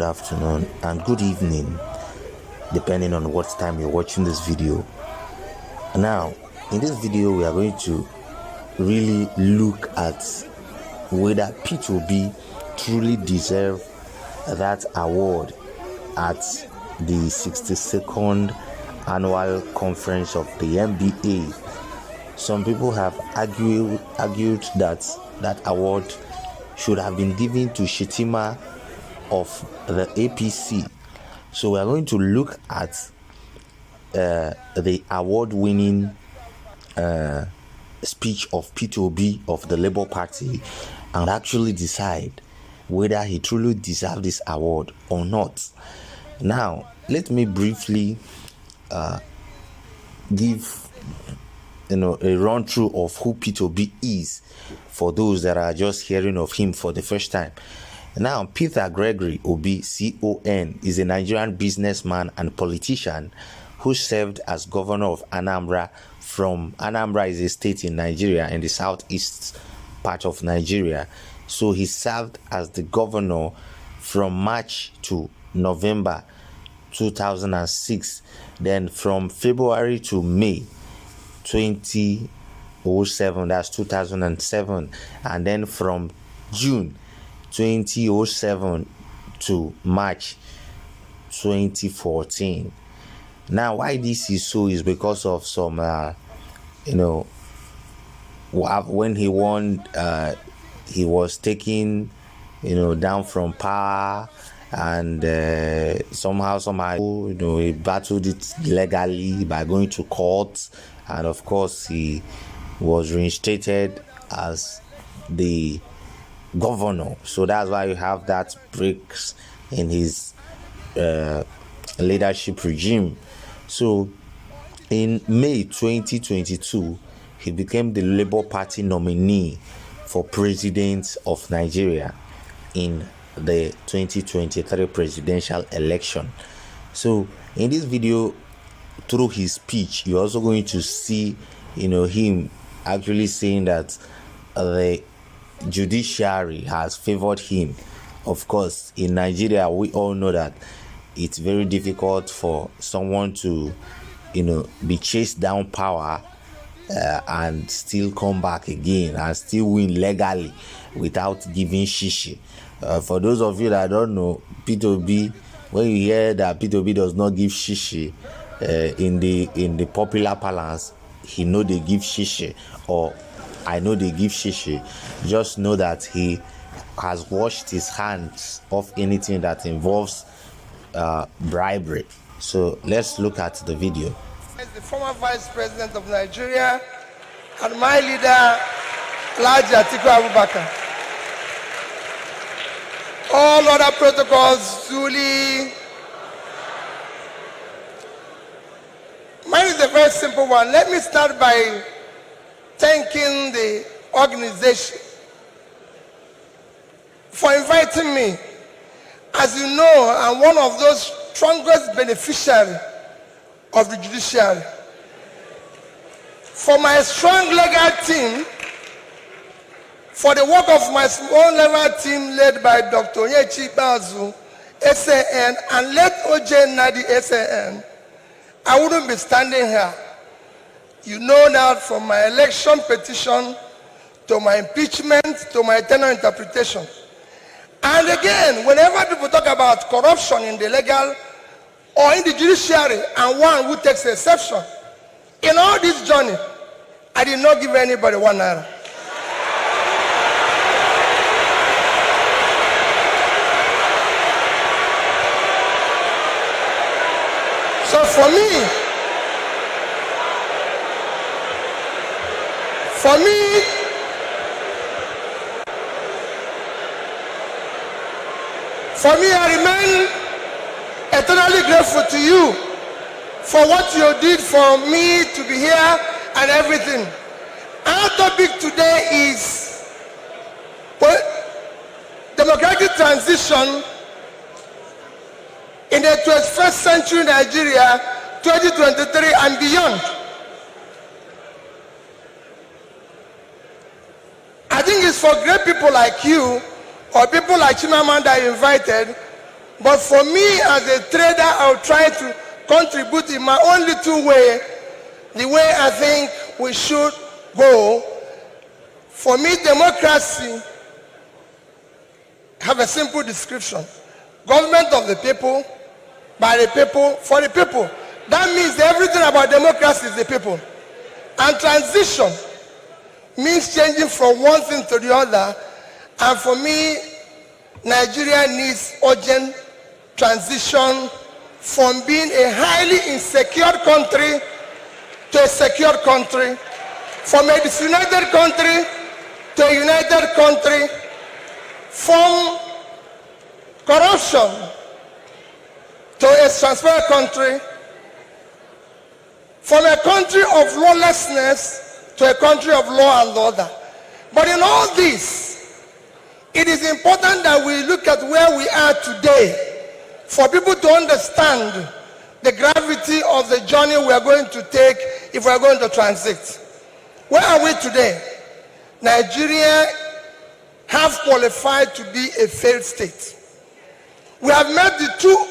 afternoon, and good evening, depending on what time you're watching this video. Now, in this video, we are going to really look at whether Peter Obi truly deserves that award at the 62nd annual conference of the NBA. Some people have argued that that award should have been given to Shettima of the APC. So we are going to look at the award-winning speech of Peter Obi of the Labour Party and actually decide whether he truly deserves this award or not. Now, let me briefly give a run through of who Peter Obi is for those that are just hearing of him for the first time. Now, Peter Gregory Obi, CON, is a Nigerian businessman and politician who served as governor of Anambra. Anambra is a state in Nigeria, in the southeast part of Nigeria. So he served as the governor from March to November 2006. Then from February to May 2007, that's 2007. And then from June 2007 to March 2014. Now, why this is so is because of some, when he won, he was taken, down from power, and somehow, he battled it legally by going to court, and of course, he was reinstated as the governor. So that's why you have that breaks in his leadership regime. So in May 2022, he became the Labour Party nominee for president of Nigeria in the 2023 presidential election. So in this video, through his speech, you're also going to see him actually saying that the judiciary has favored him. Of course, in Nigeria, we all know that it's very difficult for someone to be chased down power and still come back again and still win legally without giving shishi. For those of you that don't know, Peter Obi, when you hear that Peter Obi does not give shishi in the popular parlance, he know they give shishi, or I know they give shishi. Just know that he has washed his hands of anything that involves bribery. So let's look at the video. As the former Vice President of Nigeria and my leader, Alhaji Atiku Abubakar, all other protocols duly. Mine is a very simple one. Let me start by thanking the organization for inviting me. As you know, I'm one of those strongest beneficiaries of the judiciary. For my strong legal team, for the work of my small level team led by Dr. Onyechi Bazu, SAN, and let OJ Nadi, SAN, I wouldn't be standing here. You know that from my election petition to my impeachment to my tenure interpretation. And again, whenever people talk about corruption in the legal or in the judiciary, and one who takes exception, in all this journey, I did not give anybody 1 naira. So for me, I remain eternally grateful to you for what you did for me to be here and everything. Our topic today is democratic transition in the 21st century Nigeria, 2023 and beyond. I think it's for great people like you or people like Chimamanda invited But for me as a trader, I'll try to contribute in my own little way, the way I think we should go. For me, democracy have a simple description. Government of the people, by the people, for the people. That means everything about democracy is the people. And transition means changing from one thing to the other. And for me, Nigeria needs urgent transition from being a highly insecure country to a secure country, from a disunited country to a united country, from corruption to a transparent country, from a country of lawlessness to a country of law and order. But in all this, it is important that we look at where we are today for people to understand the gravity of the journey we are going to take if we are going to transit. Where are we today? Nigeria have qualified to be a failed state. We have met the 2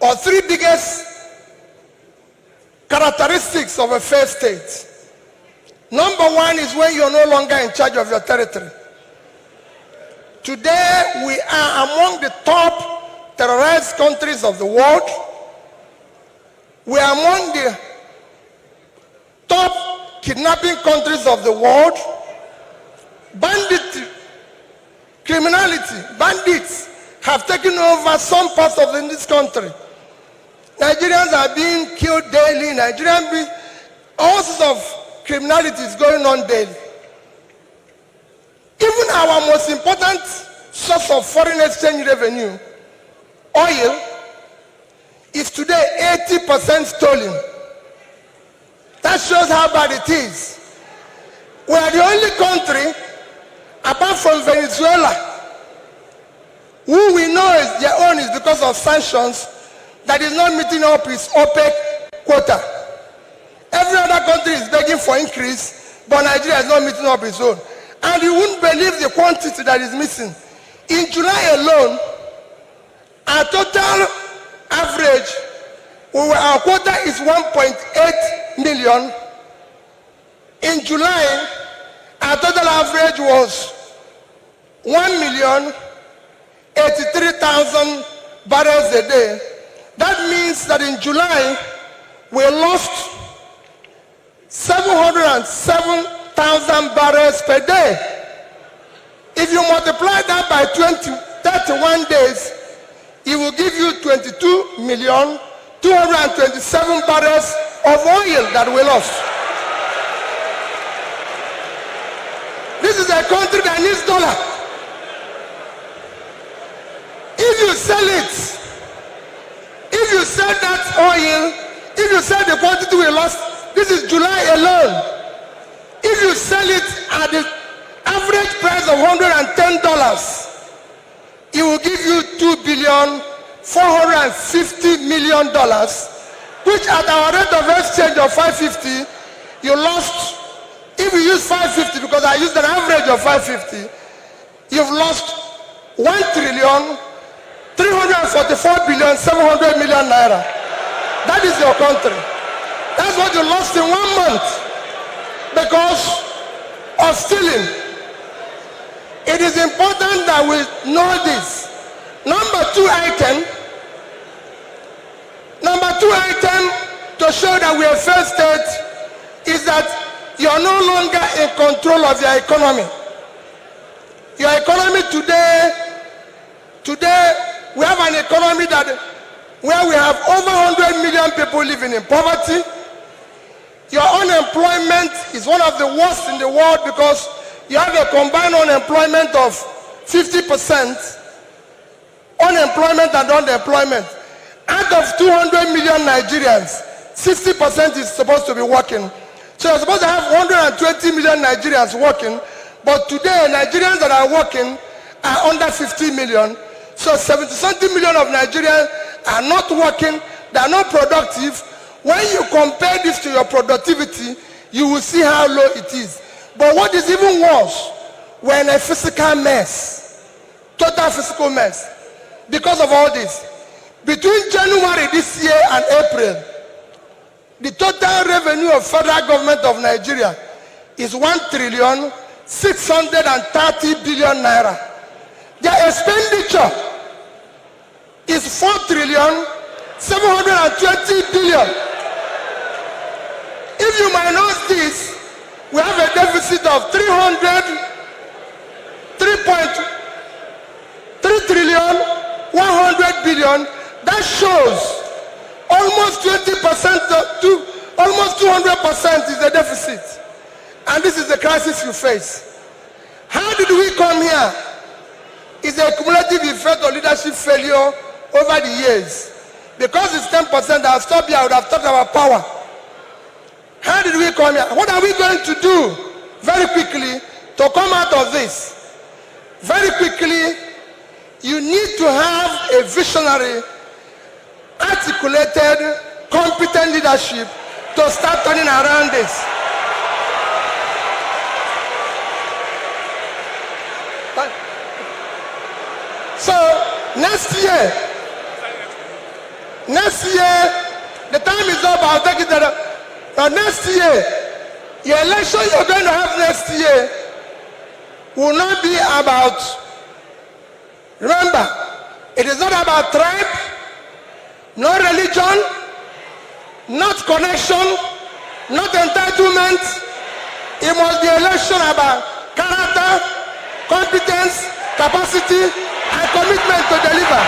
or 3 biggest characteristics of a failed state. Number 1 is when you're no longer in charge of your territory. Today, we are among the top terrorized countries of the world. We are among the top kidnapping countries of the world. Banditry, criminality, bandits have taken over some parts of this country. Nigerians are being killed daily. All sorts of criminality is going on daily. Even our most important source of foreign exchange revenue, oil, is today 80% stolen. That shows how bad it is. We are the only country, apart from Venezuela, who we know is their own is because of sanctions, that is not meeting up its OPEC quota. Every other country is begging for increase, but Nigeria is not meeting up its own. And you wouldn't believe the quantity that is missing. In July alone, our total average, our quota is 1.8 million. In July, our total average was 1,083,000 barrels a day. That means that in July, we lost 707,000 barrels per day. If you multiply that by 31 days, it will give you 22,227 barrels of oil that we lost. This is a country that needs dollar. If you sell it, if you sell that oil, if you sell the quantity we lost, this is July alone. If you sell it at the average price of $110, it will give you $2,450,000,000, which at our rate of exchange of 550, you lost. If you use 550, because I used an average of 550, you've lost 1,344,700,000,000 naira. That is your country. That's what you lost in 1 month because of stealing. It is important that we know this. Number two item to show that we are failed state is that you are no longer in control of your economy. Your economy today, we have an economy where we have over 100 million people living in poverty. Your unemployment is one of the worst in the world because you have a combined unemployment of 50%, unemployment and unemployment. Out of 200 million Nigerians, 60% is supposed to be working. So you're supposed to have 120 million Nigerians working, but today Nigerians that are working are under 50 million. So 70-something million of Nigerians are not working, they are not productive. When you compare this to your productivity, you will see how low it is. But what is even worse, we're in a physical mess, total physical mess. because of all this. Between January this year and April, the total revenue of federal government of Nigeria is 1,630,000,000,000 naira. Their expenditure is 4,720,000,000,000. If you minus this, we have a deficit of 3,100,000,000,000. That shows almost 20% to almost 200% is the deficit. And this is the crisis you face. How did we come here? It's a cumulative effect of leadership failure over the years. Because it's 10%, I'll stop here. I would have talked about power. How did we come here? What are we going to do very quickly to come out of this? Very quickly, you need to have a visionary, articulated, competent leadership to start turning around this. So next year, the time is up. I'll take it that next year, the election you're going to have next year will not be about, remember, it is not about tribe, no religion, not connection, not entitlement. It must be election about character, competence, capacity, and commitment to deliver.